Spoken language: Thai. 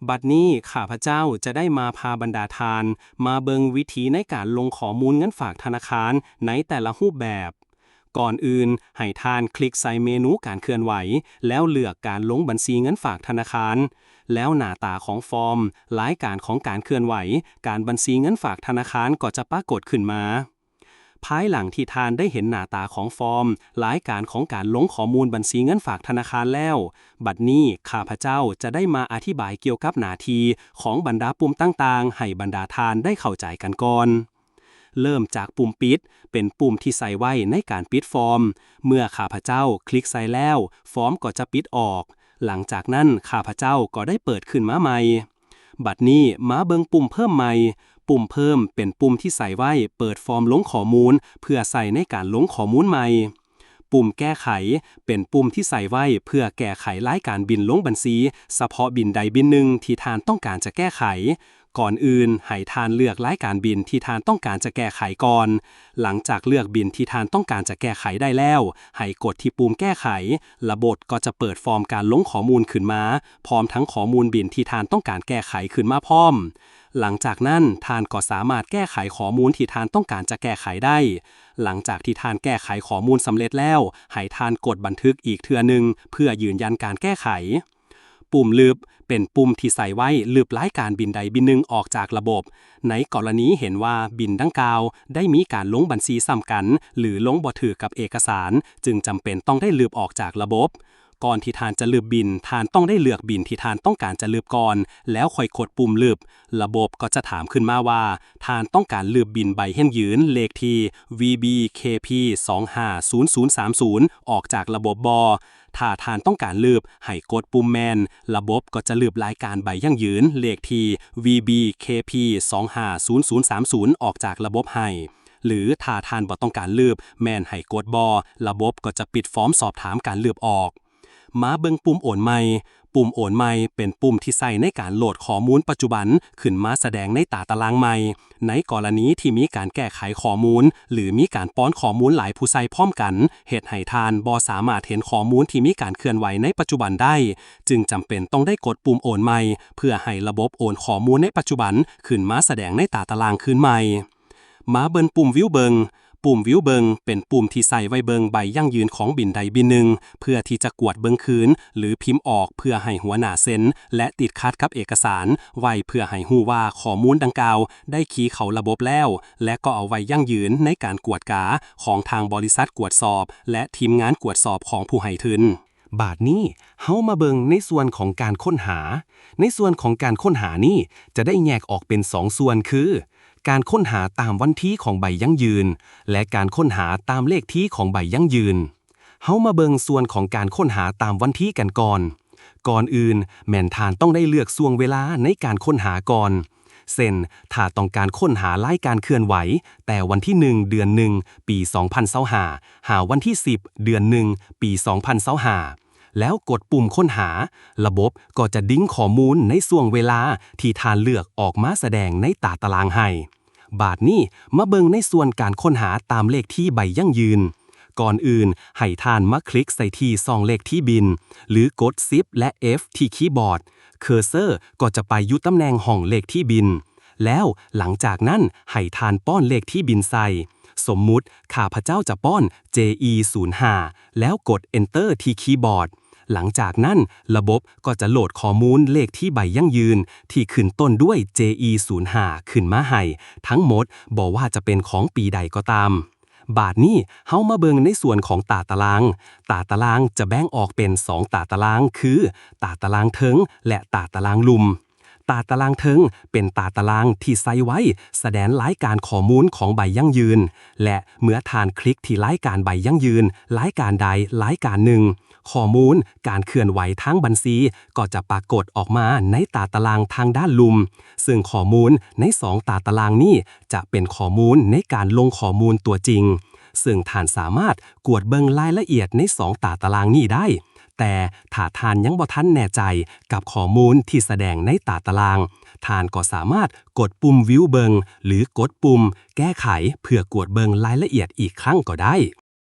บัดนี้ข้าพเจ้าจะได้มาพาบรรดาทานมาเบิงวิธีในการลงข้อมูลเงินฝากธนาคารในแต่ละรูปแบบก่อนอื่นให้ทานคลิกใส่เมนูการเคลื่อนไหวแล้วเลือกการลงบัญชีเงินฝากธนาคารแล้วหน้าตาของฟอร์มรายการของการเคลื่อนไหวการบัญชีเงินฝากธนาคารก็จะปรากฏขึ้นมาภายหลังที่ทานได้เห็นหน้าตาของฟอร์มรายการของการลงข้อมูลบัญชีเงินฝากธนาคารแล้วบัดนี้ข้าพเจ้าจะได้มาอธิบายเกี่ยวกับหน้าที่ของบรรดาปุ่มต่างๆให้บรรดาทานได้เข้าใจกันก่อนเริ่มจากปุ่มปิดเป็นปุ่มที่ใส่ไว้ในการปิดฟอร์มเมื่อข้าพเจ้าคลิกใส่แล้วฟอร์มก็จะปิดออกหลังจากนั้นข้าพเจ้าก็ได้เปิดขึ้นมาใหม่บัดนี้มาเบิงปุ่มเพิ่มใหม่ปุ่มเพิ่มเป็นปุ่มที่ใส่ไว้เปิดฟอร์มลงข้อมูลเพื่อใส่ในการลงข้อมูลใหม่ปุ่มแก้ไขเป็นปุ่มที่ใส่ไว้เพื่อแก้ไขรายการบินลงบัญชีเฉพาะบินใดบินหนึ่งที่ทานต้องการจะแก้ไขก่อนอื่นให้ทานเลือกรายการบินที่ทานต้องการจะแก้ไขก่อนหลังจากเลือกบินที่ทานต้องการจะแก้ไขได้แล้วให้กดที่ปุ่มแก้ไขระบบก็จะเปิดฟอร์มการลงข้อมูลขึ้นมาพร้อมทั้งข้อมูลบินที่ทานต้องการแก้ไขขึ้นมาพร้อมหลังจากนั้นทานก็สามารถแก้ไขข้อมูลที่ทานต้องการจะแก้ไขได้หลังจากที่ทานแก้ไขข้อมูลสำเร็จแล้วให้ทานกดบันทึกอีกเทื่อนึงเพื่อยืนยันการแก้ไขปุ่มลืบเป็นปุ่มที่ใส่ไว้ลืบรายการบินใดบินหนึ่งออกจากระบบในกรณีเห็นว่าบินดังกล่าวได้มีการลงบัญชีซ้ำกันหรือลงบ่ถือกับเอกสารจึงจำเป็นต้องได้ลืบออกจากระบบก่อนที่ทานจะลืบบินทานต้องได้เลือกบินที่ทานต้องการจะลืบก่อนแล้วค่อยกดปุ่มลืบระบบก็จะถามขึ้นมาว่าทานต้องการลืบบินใบเห็นยืนเลขที่ VBKP 250030ออกจากระบบบถ้าทานต้องการลืบให้กดปุ่มแมนระบบก็จะลืบรายการใบยั่งยืนเลขที่ VBKP 250030ออกจากระบบให้หรือถ้าทานบ่ต้องการลืบแมนให้กดระบบก็จะปิดฟอร์มสอบถามการลืบออกมาเบิ่งปุ่มโอนใหม่ปุ่มโอนใหม่เป็นปุ่มที่ใส่ในการโหลดข้อมูลปัจจุบันขึ้นมาแสดงในตารางใหม่ในกรณีที่มีการแก้ไขข้อมูลหรือมีการป้อนข้อมูลหลายผู้ใช้พร้อมกันเฮ็ดให้ทานบ่สามารถเห็นข้อมูลที่มีการเคลื่อนไหวในปัจจุบันได้จึงจำเป็นต้องได้กดปุ่มโอนใหม่เพื่อให้ระบบโอนข้อมูลในปัจจุบันขึ้นมาแสดงในตารางขึ้นใหม่มาเบิ่งปุ่มวิวเบิงปุ่มวิวเบิงเป็นปุ่มที่ใส่ไว้เบิงใบยั่งยืนของบินใดบินหนึ่งเพื่อที่จะกวดเบิงคืนหรือพิมพ์ออกเพื่อให้หัวหน้าเซ็นและติดคัดกับเอกสารไว้เพื่อให้ฮู้ว่าข้อมูลดังกล่าวได้คีย์เข้าระบบแล้วและก็เอาไว้ยั่งยืนในการกวดกาของทางบริษัทกวดสอบและทีมงานกวดสอบของผู้ให้ทุนบาดนี้เฮามาเบิงในส่วนของการค้นหาในส่วนของการค้นหานี่จะได้แยกออกเป็น2ส่วนคือการค้นหาตามวันที่ของใบยั่งยืนและการค้นหาตามเลขที่ของใบยั่งยืนเฮามาเบิงส่วนของการค้นหาตามวันที่กันก่อนอื่นแม่นทานต้องได้เลือกช่วงเวลาในการค้นหาก่อนเช่นถ้าต้องการค้นหารายการเคลื่อนไหวแต่วันที่1เดือน1ปี2025หาวันที่10เดือน1ปี2025แล้วกดปุ่มค้นหาระบบก็จะดิ้งข้อมูลในช่วงเวลาที่ทานเลือกออกมาแสดงในตารางให้บาดนี้มาเบิงในส่วนการค้นหาตามเลขที่ใบยั่งยืนก่อนอื่นให้ทานมาคลิกใส่ที่ซองเลขที่บินหรือกด Shift และ F ที่คีย์บอร์ดเคอร์เซอร์ก็จะไปอยู่ตำแหน่งห้องเลขที่บินแล้วหลังจากนั้นให้ทานป้อนเลขที่บินใส่สมมุติข้าพเจ้าจะป้อน JE05 แล้วกด Enter ที่คีย์บอร์ดหลังจากนั้นระบบก็จะโหลดข้อมูลเลขที่ใบยั่งยืนที่ขึ้นต้นด้วย JE05 ขึ้นมาให้ทั้งหมดบอกว่าจะเป็นของปีใดก็ตามบาดนี้เฮามาเบิงในส่วนของตารางจะแบ่งออกเป็น2ตารางคือตารางเทิงและตารางลุ่มตารางเทิงเป็นตารางที่ใส่ไว้แสดงรายการข้อมูลของใบยั่งยืนและเมื่อทานคลิกที่รายการใบยั่งยืนรายการใดรายการหนึ่งข้อมูลการเคลื่อนไหวทางบัญชีก็จะปรากฏออกมาในตารางทางด้านลุ่มซึ่งข้อมูลใน2ตารางนี้จะเป็นข้อมูลในการลงข้อมูลตัวจริงซึ่งท่านสามารถกวดเบิ่งรายละเอียดใน2ตารางนี้ได้แต่ถ้าท่านยังบ่ทันแน่ใจกับข้อมูลที่แสดงในตารางท่านก็สามารถกดปุ่มวิวเบิงหรือกดปุ่มแก้ไขเพื่อกวดเบิงรายละเอียดอีกครั้งก็ได้